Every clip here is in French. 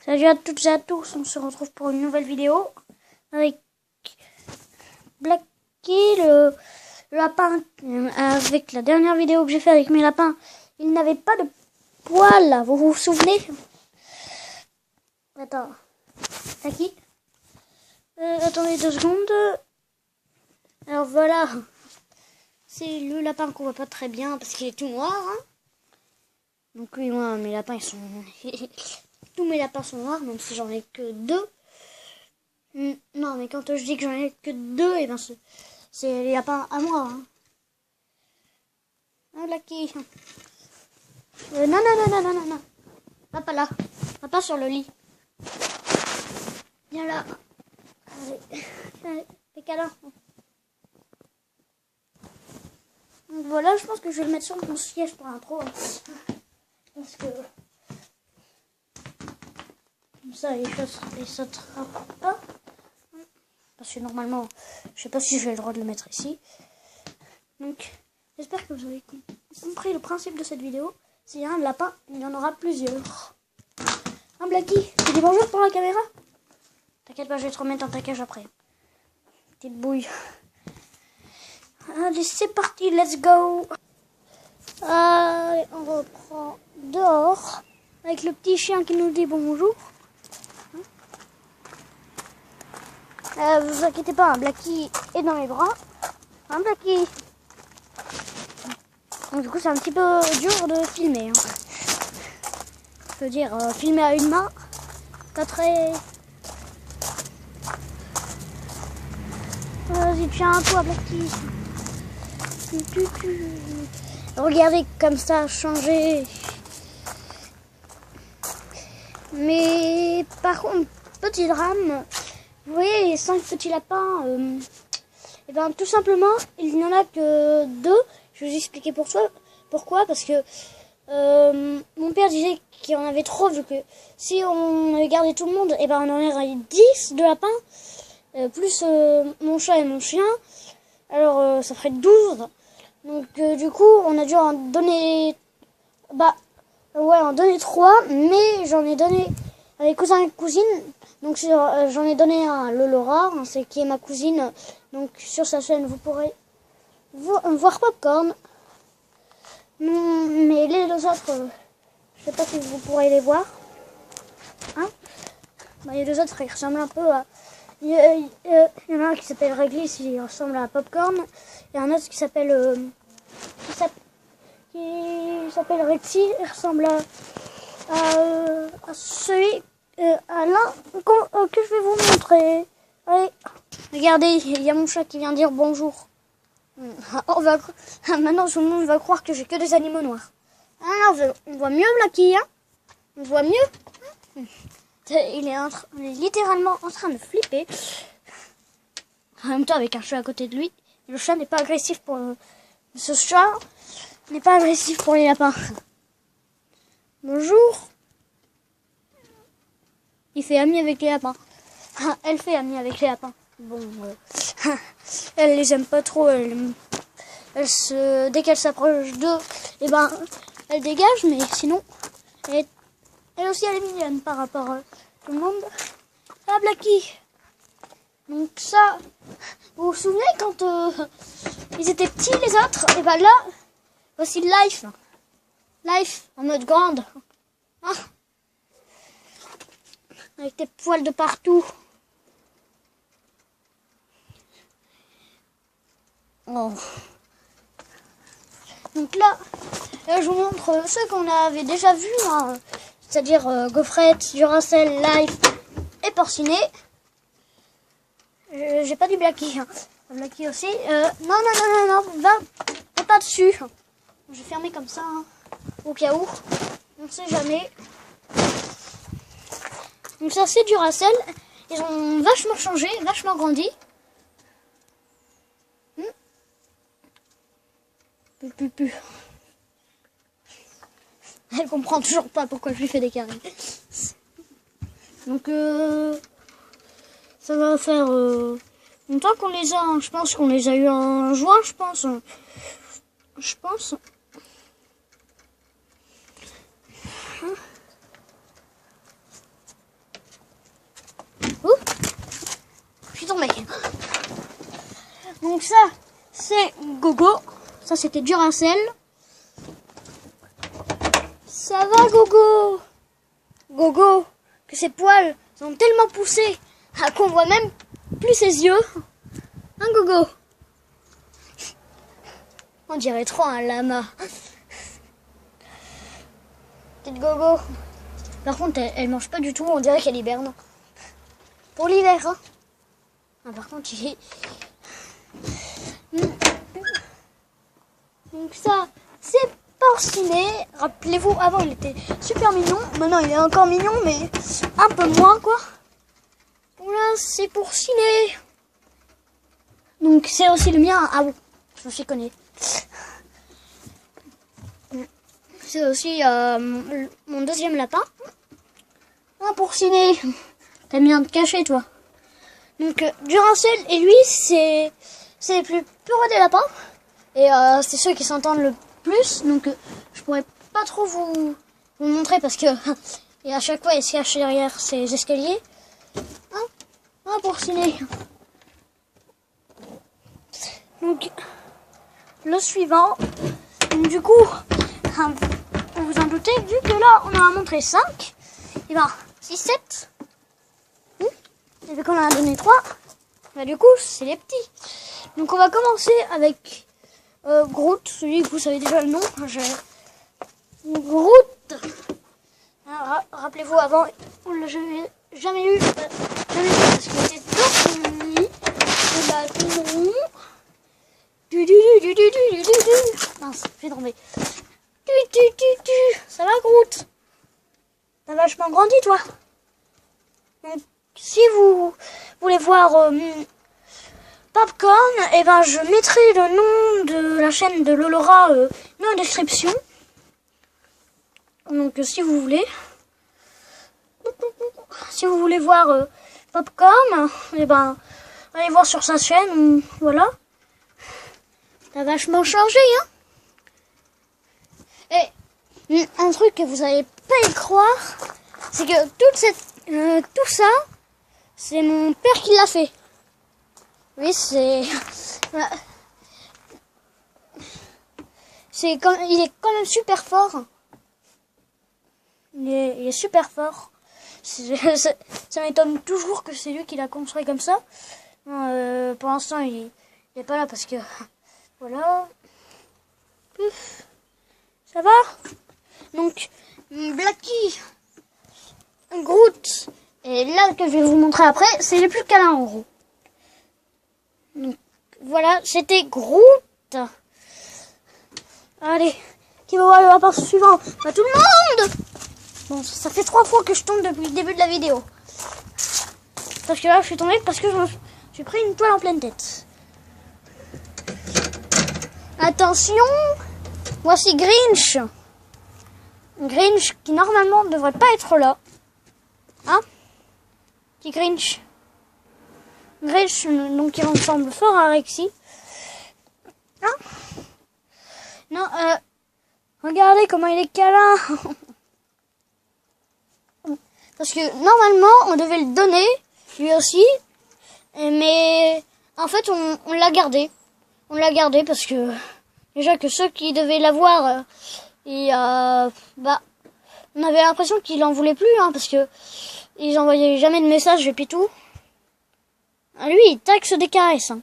Salut à toutes et à tous, on se retrouve pour une nouvelle vidéo avec Blacky, le lapin. Avec la dernière vidéo que j'ai fait avec mes lapins, il n'avait pas de poils, vous vous souvenez? Attends, Blacky, attendez 2 secondes. Alors voilà, c'est le lapin qu'on voit pas très bien parce qu'il est tout noir. Hein. Donc oui, moi, mes lapins, ils sont... Tous mes lapins sont noirs, même si j'en ai que 2. Non, mais quand je dis que j'en ai que 2, et ben c'est les lapins à moi. Hein. Ah, Blacky. Non. Va pas là. Va pas sur le lit. Viens là. Allez, fais câlin. Donc voilà, je pense que je vais le mettre sur mon siège pour l'intro. Hein. Parce que... Comme ça, il sautera pas. Parce que normalement, je sais pas si j'ai le droit de le mettre ici. Donc, j'espère que vous avez compris le principe de cette vidéo. S'il y a un lapin, il y en aura plusieurs. Hein, Blacky, tu dis bonjour pour la caméra? T'inquiète pas, je vais te remettre dans ta cage après. Petite bouille. Allez, c'est parti, let's go. Allez, on reprend dehors. Avec le petit chien qui nous dit bonjour. Vous inquiétez pas, hein, Blacky est dans mes bras. Hein, Blacky? Donc, du coup, c'est un petit peu dur de filmer. Hein. Je veux dire, filmer à une main, pas très... Vas-y, tiens, toi, Blacky. Regardez comme ça, changer. Mais par contre, petit drame... Vous voyez les 5 petits lapins, et ben tout simplement, il n'y en a que 2. Je vais vous expliquer pourquoi. Parce que mon père disait qu'il y en avait trop, vu que si on avait gardé tout le monde, et ben on en aurait 10 de lapins, plus mon chat et mon chien. Alors ça ferait 12. Donc du coup, on a dû en donner... en donner 3, mais j'en ai donné à mes cousins et cousines. Donc j'en ai donné un à Laura, c'est qui est ma cousine. Donc sur sa chaîne vous pourrez voir Popcorn. Mais les 2 autres, je sais pas si vous pourrez les voir. Hein, les 2 autres ils ressemblent un peu à... Il y en a un qui s'appelle Réglisse, il ressemble à Popcorn. Et un autre qui s'appelle Rexy, il ressemble à celui... à l'un que je vais vous montrer. Allez, regardez, il y a mon chat qui vient dire bonjour. Maintenant tout le monde va croire que j'ai que des animaux noirs. Alors, on voit mieux Blacky, hein? On voit mieux. Il est littéralement en train de flipper. En même temps avec un chat à côté de lui. Le chat n'est pas agressif pour... Ce chat n'est pas agressif pour les lapins. Bonjour. Il fait ami avec les lapins. Elle fait ami avec les lapins. Bon, elle les aime pas trop. Dès qu'elle s'approche d'eux, et ben, elle dégage. Mais sinon, elle aussi, elle est mignonne par rapport à tout le monde. Ah, Blacky. Donc ça, vous vous souvenez quand ils étaient petits les autres? Et ben là, voici Life. Life en mode grande. Ah. Avec tes poils de partout. Oh. Donc là, je vous montre ceux qu'on avait déjà vus. Hein, c'est-à-dire Gaufrette, Duracell, Life et Porcinet. J'ai pas dit Blacky. Hein. Blacky aussi. Non. Va pas dessus. Je vais fermer comme ça. Hein, au cas où. On sait jamais. Donc ça c'est Duracell, ils ont vachement changé, vachement grandi. Elle comprend toujours pas pourquoi je lui fais des carrés. Donc ça va faire longtemps qu'on les a, hein. Je pense qu'on les a eu en juin, je pense. Donc ça, c'est Gogo. Ça, c'était Duracell. Ça va, Gogo? Gogo, que ses poils sont tellement poussés qu'on voit même plus ses yeux. Hein, Gogo? On dirait trop un lama. Petite Gogo. Par contre, elle mange pas du tout. On dirait qu'elle hiberne. Pour l'hiver, hein. Ah, par contre, il est... Donc ça, c'est Porcinet. Rappelez-vous, avant, il était super mignon. Maintenant, il est encore mignon, mais un peu moins, quoi. Voilà, c'est Porcinet. Donc, c'est aussi le mien. Ah bon, je me suis connu. C'est aussi mon deuxième lapin. Un Porcinet. T'aimes bien te cacher, toi. Donc, Duracell et lui, c'est les plus peureux des lapins. Et c'est ceux qui s'entendent le plus. Donc, je pourrais pas trop vous montrer parce que et à chaque fois, il se cache derrière ces escaliers. Un Porcinet. Donc, le suivant. Donc, du coup, vous vous en doutez, vu que là, on en a montré 5, et ben 6, 7. Et vu qu'on en a donné 3, bah, du coup, c'est les petits. Donc, on va commencer avec Groot, celui que vous savez déjà le nom. Groot. Rappelez-vous, avant, on l'a jamais eu parce qu'il était dans son lit. Et bah, tout rond. Mince, j'ai tombé. Ça va, Groot? T'as vachement grandi, toi. Donc, si vous voulez voir Popcorn, et ben je mettrai le nom de la chaîne de Lolora dans la description. Donc, si vous voulez. Si vous voulez voir Popcorn, et ben allez voir sur sa chaîne. Voilà. T'as vachement changé, hein? Et un truc que vous n'allez pas y croire, c'est que tout ça, c'est mon père qui l'a fait. Oui, il est quand même super fort. Il est super fort. Ça m'étonne toujours que c'est lui qui l'a construit comme ça. Pour l'instant, il n'est pas là parce que... Voilà. Ça va? Donc, Blacky, Groot, et là que je vais vous montrer après, c'est les plus câlins en gros. Donc, voilà, c'était Groot. Allez, qui va voir le rapport suivant? Bah, tout le monde! Bon, ça fait 3 fois que je tombe depuis le début de la vidéo. Parce que là, je suis tombée parce que j'ai pris une toile en pleine tête. Attention, voici Grinch. Grinch qui normalement ne devrait pas être là. Hein? Petit Grinch. Grinch, donc il ressemble fort à Rexy. Hein? Non, regardez comment il est câlin. Parce que normalement, on devait le donner, lui aussi. Mais en fait, on l'a gardé. On l'a gardé parce que déjà que ceux qui devaient l'avoir, bah, on avait l'impression qu'il en voulait plus, hein, parce que ils envoyaient jamais de messages et puis tout. Lui, il taxe des caresses. Hein.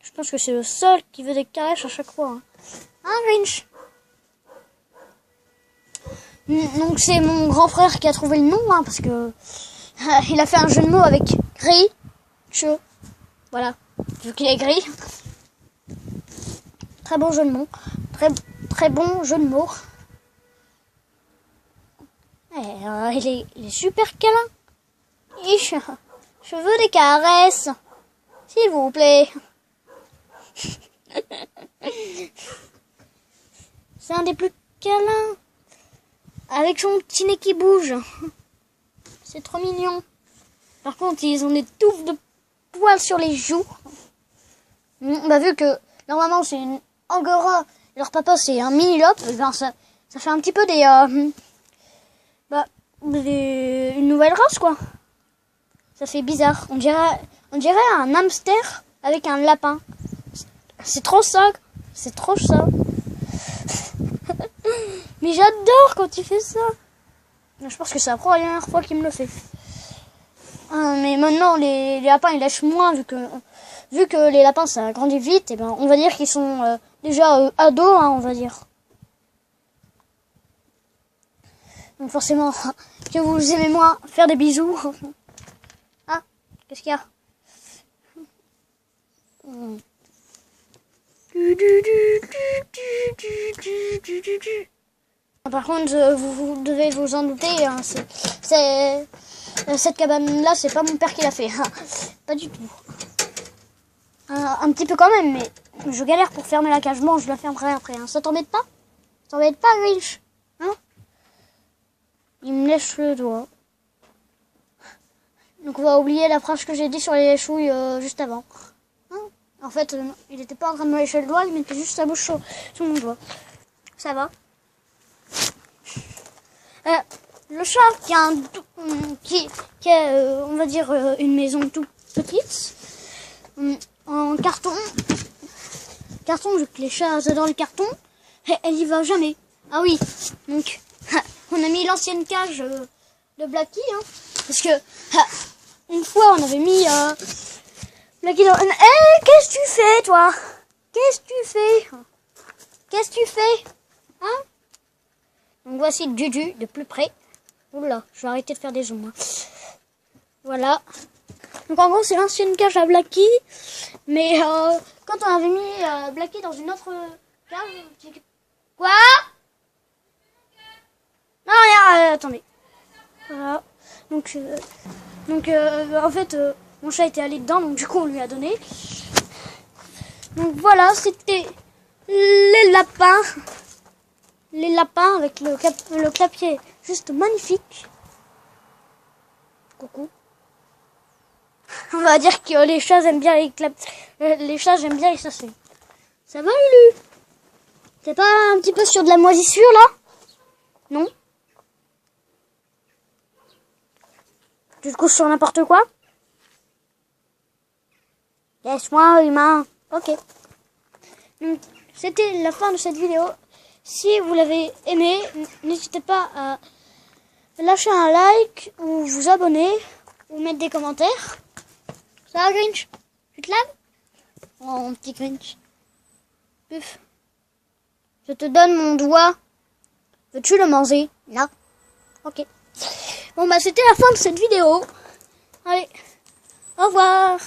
Je pense que c'est le seul qui veut des caresses à chaque fois. Hein, Grinch? Donc c'est mon grand frère qui a trouvé le nom, hein, parce que il a fait un jeu de mots avec Grinch. Voilà, vu qu'il est gris. Très bon jeu de mots. Très bon jeu de mots. Il est super câlin. Je veux des caresses. S'il vous plaît. C'est un des plus câlins. Avec son petit nez qui bouge. C'est trop mignon. Par contre, ils ont des touffes de poils sur les joues. Bah, vu que normalement c'est une angora, leur papa c'est un mini-lope, ben ça fait un petit peu une nouvelle race, quoi. Ça fait bizarre. On dirait On dirait un hamster avec un lapin. C'est trop ça. C'est trop ça. Mais j'adore quand il fait ça. Je pense que c'est la première fois qu'il me le fait. Mais maintenant, les lapins, ils lâchent moins vu que les lapins, ça grandit vite. Et ben, on va dire qu'ils sont déjà ados, hein, on va dire. Donc forcément, que vous aimez moins faire des bisous. Ah, qu'est-ce qu'il y a? Par contre, vous devez vous en douter, hein, cette cabane-là, c'est pas mon père qui l'a fait. Hein, pas du tout. Un petit peu quand même, mais je galère pour fermer la cage. Bon, je la fermerai après. Hein. Ça t'embête pas? Ça t'embête pas, Grinch? Hein? Il me lèche le doigt. Donc on va oublier la phrase que j'ai dit sur les chouilles juste avant. Hein? En fait, il était pas en train de me lécher le doigt, il mettait juste sa bouche sur mon doigt. Ça va? Le chat qui a, on va dire, une maison toute petite, en carton, vu que les chats adorent le carton, elle y va jamais. Ah oui, donc on a mis l'ancienne cage de Blacky, hein, parce que une fois on avait mis Blacky dans... qu'est-ce que tu fais, toi? Qu'est-ce que tu fais? Qu'est-ce que tu fais? Hein? Donc voici Juju de plus près. Oula, je vais arrêter de faire des zooms. Hein. Voilà. Donc en gros, c'est l'ancienne cage à Blacky. Mais quand on avait mis Blacky dans une autre cage... Quoi? Non, rien, attendez. Voilà. Donc en fait, mon chat était allé dedans, donc du coup, on lui a donné. Donc voilà, c'était les lapins. Les lapins avec le clapier juste magnifique. Coucou. On va dire que les chats aiment bien les chats j'aime bien les chasser. Ça va, Lulu? T'es pas un petit peu sur de la moisissure là? Non? Tu te couches sur n'importe quoi? Laisse-moi, humain. Ok. Donc, c'était la fin de cette vidéo. Si vous l'avez aimé, n'hésitez pas à lâcher un like ou vous abonner ou mettre des commentaires. Ça va, Grinch? Tu te laves? Oh, mon petit Grinch. Puf. Je te donne mon doigt. Veux-tu le manger? Non. Ok. Bon, bah, c'était la fin de cette vidéo. Allez. Au revoir.